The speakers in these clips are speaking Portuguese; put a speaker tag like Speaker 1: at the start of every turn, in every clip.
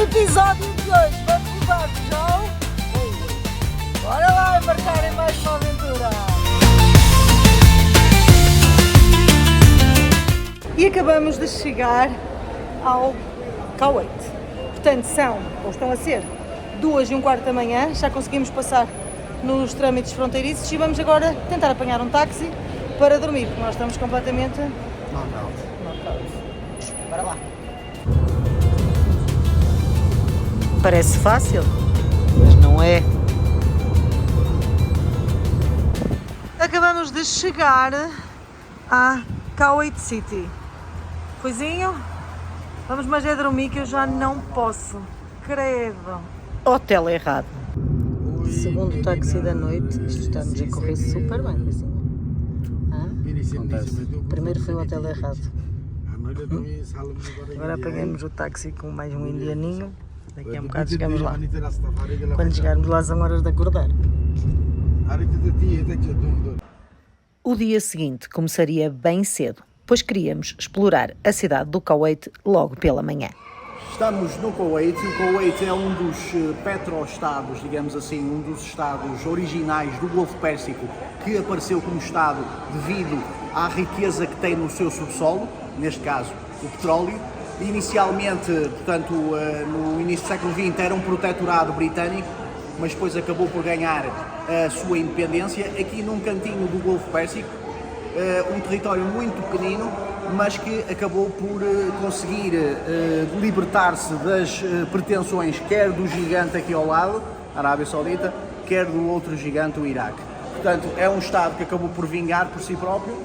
Speaker 1: episódio de hoje vamos levar-vos ao Kuwait. Bora lá embarcar em mais uma aventura! E acabamos de chegar ao Kuwait. Portanto, estão a ser 2:15 da manhã, já conseguimos passar nos trâmites fronteiriços e vamos agora tentar apanhar um táxi para dormir, porque nós estamos completamente knockout. Bora lá! Parece fácil, mas não é. Acabamos de chegar a Kuwait City. Coisinho? Vamos, mas é dormir que eu já não posso. Credo. Hotel errado. Segundo táxi da noite, isto está-nos a correr super bem, Coisinho. Primeiro foi o hotel errado. Agora apanhamos o táxi com mais um indianinho. Daqui a um bocado chegamos lá. Quando chegarmos lá são horas de acordar. O dia seguinte começaria bem cedo, pois queríamos explorar a cidade do Kuwait logo pela manhã.
Speaker 2: Estamos no Kuwait. O Kuwait é um dos petro-estados, digamos assim, um dos estados originais do Golfo Pérsico que apareceu como estado devido à riqueza que tem no seu subsolo, neste caso o petróleo. Inicialmente, portanto, no início do século XX era um protetorado britânico, mas depois acabou por ganhar a sua independência aqui num cantinho do Golfo Pérsico, um território muito pequenino, mas que acabou por conseguir libertar-se das pretensões quer do gigante aqui ao lado, a Arábia Saudita, quer do outro gigante, o Iraque. Portanto, é um Estado que acabou por vingar por si próprio,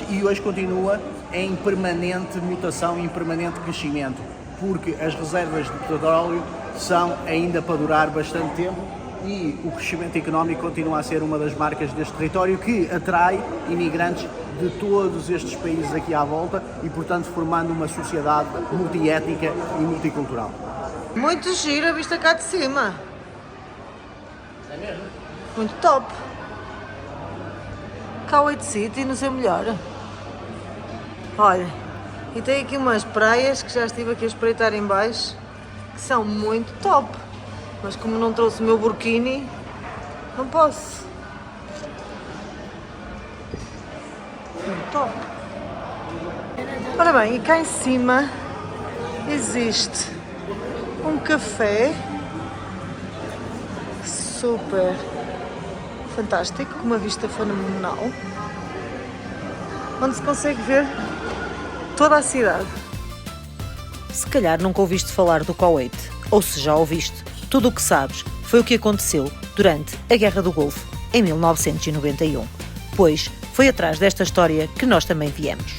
Speaker 2: e hoje continua em permanente mutação, em permanente crescimento, porque as reservas de petróleo são ainda para durar bastante tempo e o crescimento económico continua a ser uma das marcas deste território que atrai imigrantes de todos estes países aqui à volta e, portanto, formando uma sociedade multiétnica e multicultural.
Speaker 1: Muito giro a vista cá de cima.
Speaker 2: É mesmo?
Speaker 1: Muito top. Kuwait City no seu melhor. Olha, e tem aqui umas praias que já estive aqui a espreitar em baixo, que são muito top. Mas como não trouxe o meu burkini, não posso. Muito top. Ora bem, e cá em cima existe um café super fantástico, com uma vista fenomenal, onde se consegue ver toda a cidade.
Speaker 3: Se calhar nunca ouviste falar do Kuwait, ou se já ouviste, tudo o que sabes foi o que aconteceu durante a Guerra do Golfo, em 1991, pois foi atrás desta história que nós também viemos.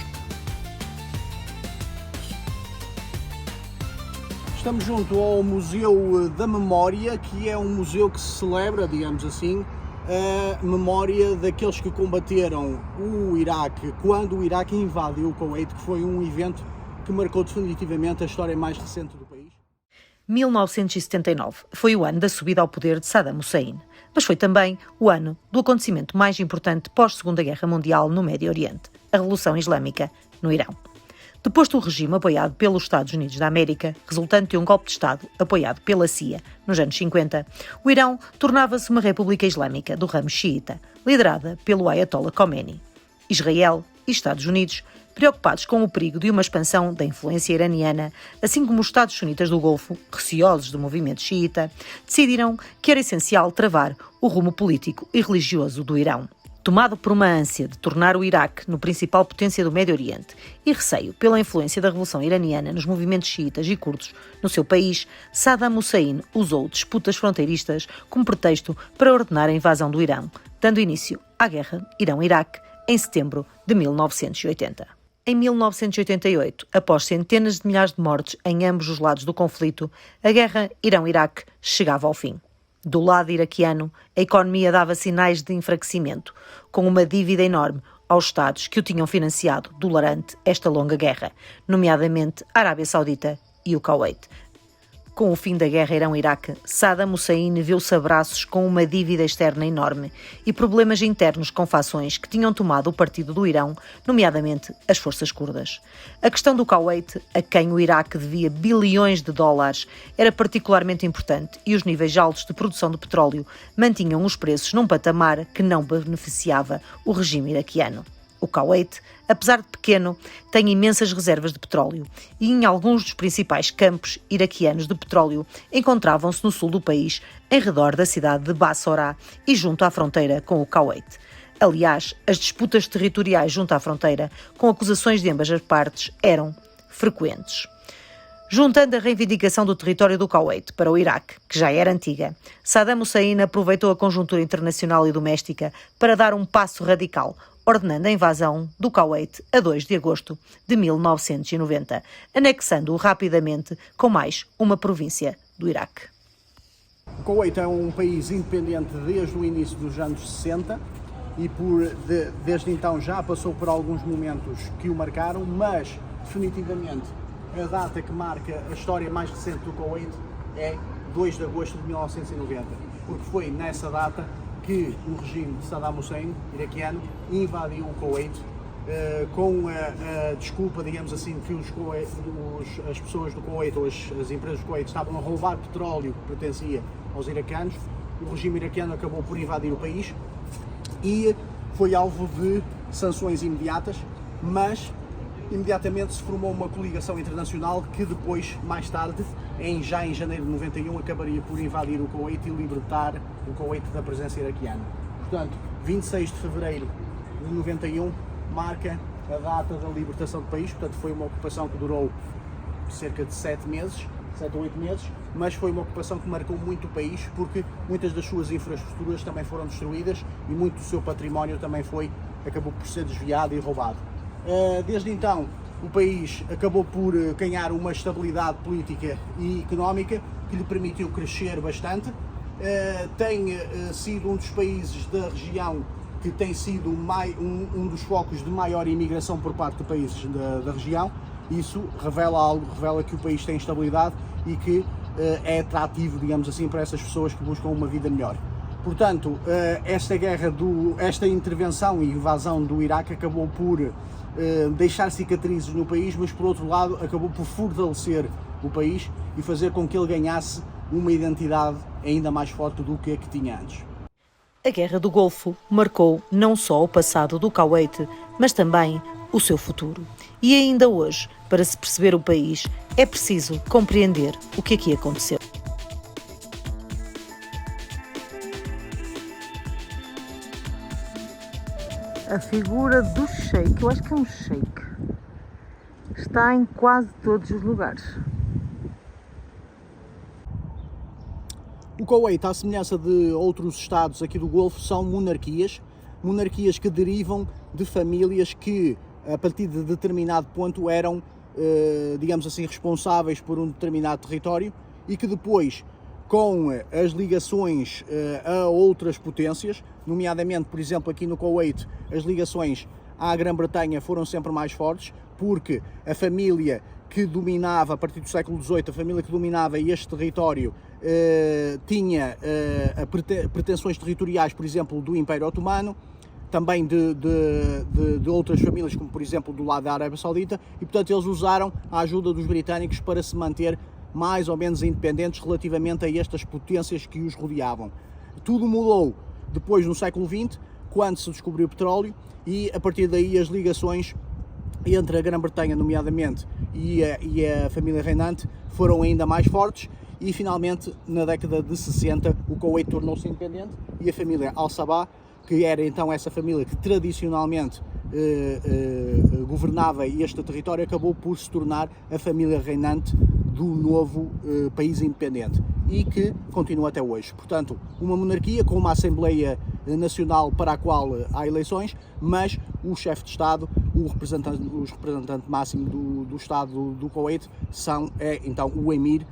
Speaker 2: Estamos junto ao Museu da Memória, que é um museu que celebra, digamos assim, a memória daqueles que combateram o Iraque quando o Iraque invadiu o Kuwait, que foi um evento que marcou definitivamente a história mais recente do país.
Speaker 3: 1979 foi o ano da subida ao poder de Saddam Hussein, mas foi também o ano do acontecimento mais importante pós-Segunda Guerra Mundial no Médio Oriente, a Revolução Islâmica no Irão. Depois do regime apoiado pelos Estados Unidos da América, resultante de um golpe de Estado apoiado pela CIA nos anos 50, o Irão tornava-se uma república islâmica do ramo xiita, liderada pelo Ayatollah Khomeini. Israel e Estados Unidos, preocupados com o perigo de uma expansão da influência iraniana, assim como os Estados sunitas do Golfo, receosos do movimento xiita, decidiram que era essencial travar o rumo político e religioso do Irão. Tomado por uma ânsia de tornar o Iraque no principal potência do Médio Oriente e receio pela influência da Revolução Iraniana nos movimentos xiitas e curdos no seu país, Saddam Hussein usou disputas fronteiristas como pretexto para ordenar a invasão do Irão, dando início à Guerra Irão-Iraque em setembro de 1980. Em 1988, após centenas de milhares de mortes em ambos os lados do conflito, a Guerra Irão-Iraque chegava ao fim. Do lado iraquiano, a economia dava sinais de enfraquecimento, com uma dívida enorme aos Estados que o tinham financiado durante esta longa guerra, nomeadamente a Arábia Saudita e o Kuwait. Com o fim da guerra Irão-Iraque, Saddam Hussein viu-se a braços com uma dívida externa enorme e problemas internos com fações que tinham tomado o partido do Irão, nomeadamente as forças curdas. A questão do Kuwait, a quem o Iraque devia bilhões de dólares, era particularmente importante e os níveis altos de produção de petróleo mantinham os preços num patamar que não beneficiava o regime iraquiano. O Kuwait, apesar de pequeno, tem imensas reservas de petróleo e em alguns dos principais campos iraquianos de petróleo encontravam-se no sul do país, em redor da cidade de Bassorah e junto à fronteira com o Kuwait. Aliás, as disputas territoriais junto à fronteira, com acusações de ambas as partes, eram frequentes. Juntando a reivindicação do território do Kuwait para o Iraque, que já era antiga, Saddam Hussein aproveitou a conjuntura internacional e doméstica para dar um passo radical, ordenando a invasão do Kuwait a 2 de agosto de 1990, anexando-o rapidamente com mais uma província do Iraque.
Speaker 2: O Kuwait é um país independente desde o início dos anos 60 e desde então já passou por alguns momentos que o marcaram, mas definitivamente a data que marca a história mais recente do Kuwait é 2 de agosto de 1990, porque foi nessa data que o regime de Saddam Hussein, iraquiano, invadiu o Kuwait com a desculpa, digamos assim, que as pessoas do Kuwait ou as empresas do Kuwait estavam a roubar petróleo que pertencia aos iraquianos. O regime iraquiano acabou por invadir o país e foi alvo de sanções imediatas, mas imediatamente se formou uma coligação internacional que depois, mais tarde, já em janeiro de 91, acabaria por invadir o Kuwait e libertar o Kuwait da presença iraquiana. Portanto, 26 de fevereiro de 91 marca a data da libertação do país. Portanto, foi uma ocupação que durou cerca de 7 ou 8 meses, mas foi uma ocupação que marcou muito o país, porque muitas das suas infraestruturas também foram destruídas e muito do seu património também acabou por ser desviado e roubado. Desde então, o país acabou por ganhar uma estabilidade política e económica que lhe permitiu crescer bastante. Tem sido um dos países da região que tem sido um dos focos de maior imigração por parte de países da região. Isso revela que o país tem estabilidade e que é atrativo, digamos assim, para essas pessoas que buscam uma vida melhor. Portanto, esta intervenção e invasão do Iraque acabou por deixar cicatrizes no país, mas por outro lado acabou por fortalecer o país e fazer com que ele ganhasse uma identidade ainda mais forte do que a que tinha antes.
Speaker 3: A Guerra do Golfo marcou não só o passado do Kuwait, mas também o seu futuro. E ainda hoje, para se perceber o país, é preciso compreender o que aqui aconteceu. A figura do sheik, eu acho que é um sheik, está em quase todos os lugares.
Speaker 2: O Kuwait, à semelhança de outros estados aqui do Golfo, são monarquias que derivam de famílias que, a partir de determinado ponto, eram, digamos assim, responsáveis por um determinado território e que depois, com as ligações a outras potências, nomeadamente, por exemplo, aqui no Kuwait, as ligações à Grã-Bretanha foram sempre mais fortes, porque a família que dominava, a partir do século XVIII, a família que dominava este território tinha pretensões territoriais, por exemplo, do Império Otomano, também de outras famílias, como por exemplo do lado da Arábia Saudita, e portanto eles usaram a ajuda dos britânicos para se manter mais ou menos independentes relativamente a estas potências que os rodeavam. Tudo mudou depois no século XX, quando se descobriu o petróleo, e a partir daí as ligações entre a Grã-Bretanha, nomeadamente, e a família reinante foram ainda mais fortes, e finalmente na década de 60 o Kuwait tornou-se independente e a família Al-Sabah, que era então essa família que tradicionalmente governava este território, acabou por se tornar a família reinante do novo país independente e que continua até hoje. Portanto, uma monarquia com uma Assembleia Nacional para a qual há eleições, mas o chefe de Estado, o representante máximo do Estado do Kuwait, é então o Emir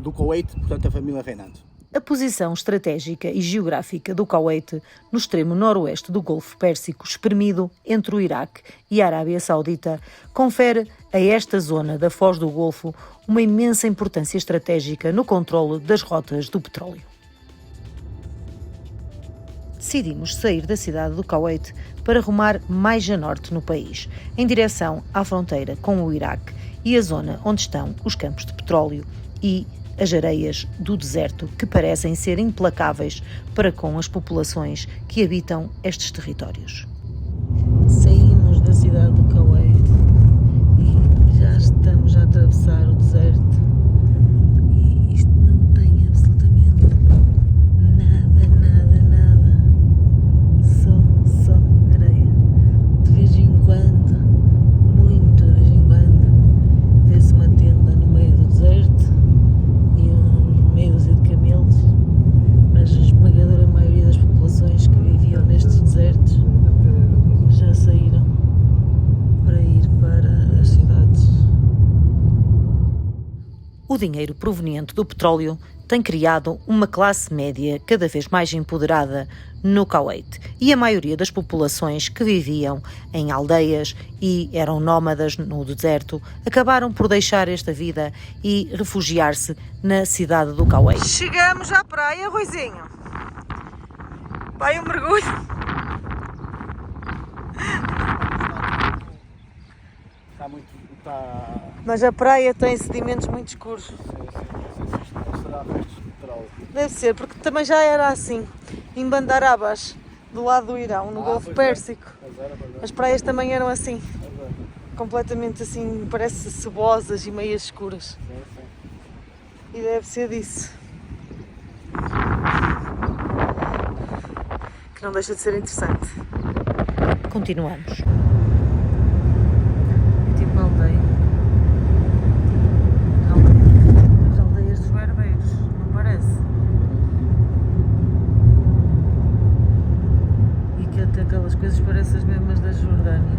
Speaker 2: do Kuwait, portanto a família reinante.
Speaker 3: A posição estratégica e geográfica do Kuwait, no extremo noroeste do Golfo Pérsico, espremido entre o Iraque e a Arábia Saudita, confere a esta zona da foz do Golfo uma imensa importância estratégica no controlo das rotas do petróleo. Decidimos sair da cidade do Kuwait para rumar mais a norte no país, em direção à fronteira com o Iraque e a zona onde estão os campos de petróleo e as areias do deserto que parecem ser implacáveis para com as populações que habitam estes territórios. Saímos da cidade do Kuwait e já estamos a atravessar o deserto e isto não tem absolutamente nada, só areia. De vez em quando, muito de vez em quando, vê-se uma tenda no meio do deserto e meia dúzia de camelos, mas a esmagadora maioria das populações que viviam nestes desertos já saíram para ir para as cidades. O dinheiro proveniente do petróleo tem criado uma classe média cada vez mais empoderada no Kuwait e a maioria das populações que viviam em aldeias e eram nómadas no deserto acabaram por deixar esta vida e refugiar-se na cidade do Kuwait. Chegamos à praia, Ruizinho. Vai um mergulho. Mas a praia tem sedimentos muito escuros. Deve ser, porque também já era assim. Em Bandarabas, do lado do Irão, no Golfo Pérsico. As praias também eram assim. Completamente assim, parece cebosas e meias escuras. E deve ser disso. Que não deixa de ser interessante. Continuamos. É tipo uma aldeia. As aldeias dos berbeiros, não parece? E que até aquelas coisas parecem as mesmas da Jordânia.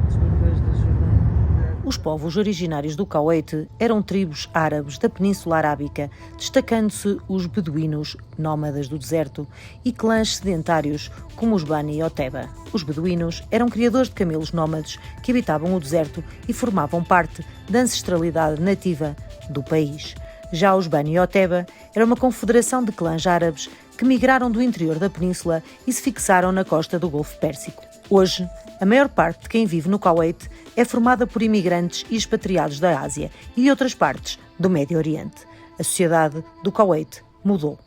Speaker 3: Os berbeiros da Jordânia. Os povos originários do Kuwait eram tribos árabes da Península Arábica, destacando-se os beduínos, nómadas do deserto, e clãs sedentários, como os Bani Oteba. Os beduínos eram criadores de camelos nómades que habitavam o deserto e formavam parte da ancestralidade nativa do país. Já os Bani Oteba eram uma confederação de clãs árabes que migraram do interior da península e se fixaram na costa do Golfo Pérsico. Hoje, a maior parte de quem vive no Kuwait é formada por imigrantes e expatriados da Ásia e de outras partes do Médio Oriente. A sociedade do Kuwait mudou.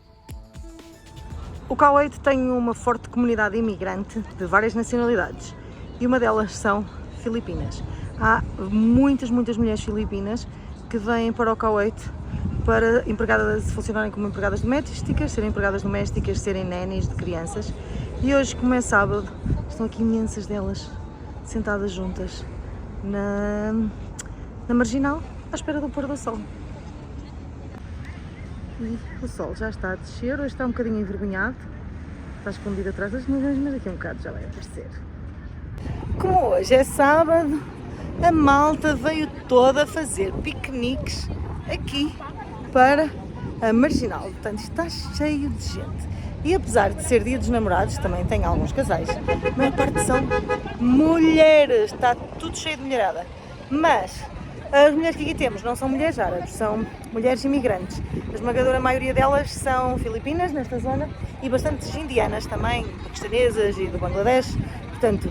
Speaker 3: O Kuwait tem uma forte comunidade imigrante de várias nacionalidades e uma delas são filipinas. Há muitas mulheres filipinas que vêm para o Kuwait para funcionarem como empregadas domésticas, serem empregadas domésticas, serem nénis de crianças. E hoje, como é sábado, estão aqui imensas delas sentadas juntas na marginal à espera do pôr do sol. E o sol já está a descer, hoje está um bocadinho envergonhado, está escondido atrás das nuvens, mas daqui a um bocado já vai aparecer. Como hoje é sábado, a malta veio toda a fazer piqueniques aqui para a marginal, portanto está cheio de gente. E apesar de ser dia dos namorados, também tem alguns casais, a maior parte são mulheres, está tudo cheio de mulherada. Mas as mulheres que aqui temos não são mulheres árabes, são mulheres imigrantes. A esmagadora maioria delas são filipinas, nesta zona, e bastantes indianas também, paquistanesas e do Bangladesh, portanto,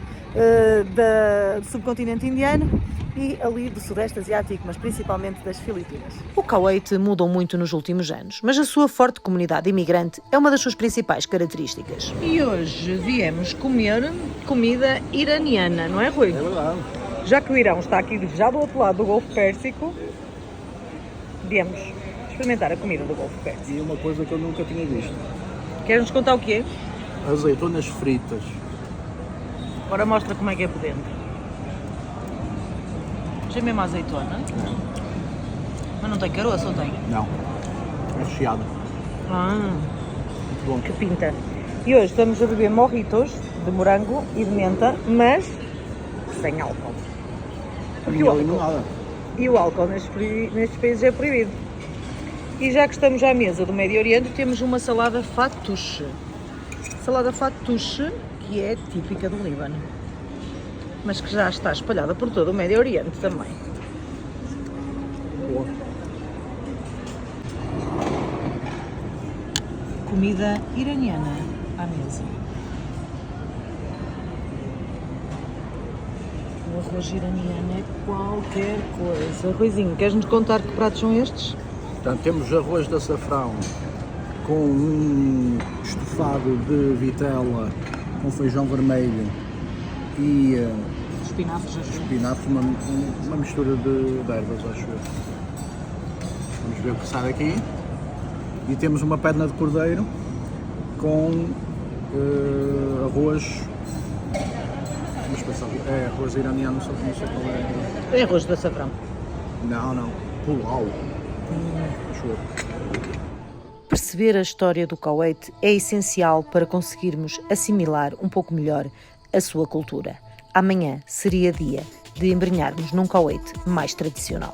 Speaker 3: do subcontinente indiano e ali do Sudeste Asiático, mas principalmente das Filipinas. O Kuwait mudou muito nos últimos anos, mas a sua forte comunidade imigrante é uma das suas principais características. E hoje viemos comer comida iraniana, não é, Rui?
Speaker 2: É verdade.
Speaker 3: Já que o Irão está aqui já do outro lado do Golfo Pérsico, viemos experimentar a comida do Golfo Pérsico.
Speaker 2: E uma coisa que eu nunca tinha visto.
Speaker 3: Queres-nos contar o quê?
Speaker 2: Azeitonas fritas.
Speaker 3: Agora mostra como é que é por dentro. Já é mesmo azeitona? Mas não tem caroço ou tem?
Speaker 2: Não. É recheado.
Speaker 3: Muito
Speaker 2: bom.
Speaker 3: Que pinta. E hoje estamos a beber mojitos de morango e de menta, mas sem álcool.
Speaker 2: Porque o álcool nada.
Speaker 3: E o álcool nestes países é proibido.
Speaker 1: E já que estamos à mesa do Médio Oriente, temos uma salada fattoush. Salada fattoush, que é típica do Líbano, mas que já está espalhada por todo o Médio Oriente também.
Speaker 2: Boa.
Speaker 1: Comida iraniana à mesa. O arroz iraniano é qualquer coisa. Ruizinho, queres-nos contar que pratos são estes?
Speaker 2: Portanto, temos arroz de açafrão com um estofado de vitela com feijão vermelho e
Speaker 1: Espinafres,
Speaker 2: espinafres, uma mistura de ervas, acho eu. Vamos ver o que sai aqui. E temos uma perna de cordeiro com arroz. Vamos pensar, é arroz iraniano, só que não sei qual é.
Speaker 1: É arroz de açafrão.
Speaker 2: Não, pulau. Acho eu.
Speaker 3: Perceber a história do Kuwait é essencial para conseguirmos assimilar um pouco melhor a sua cultura. Amanhã seria dia de embrenharmos num Kuwait mais tradicional.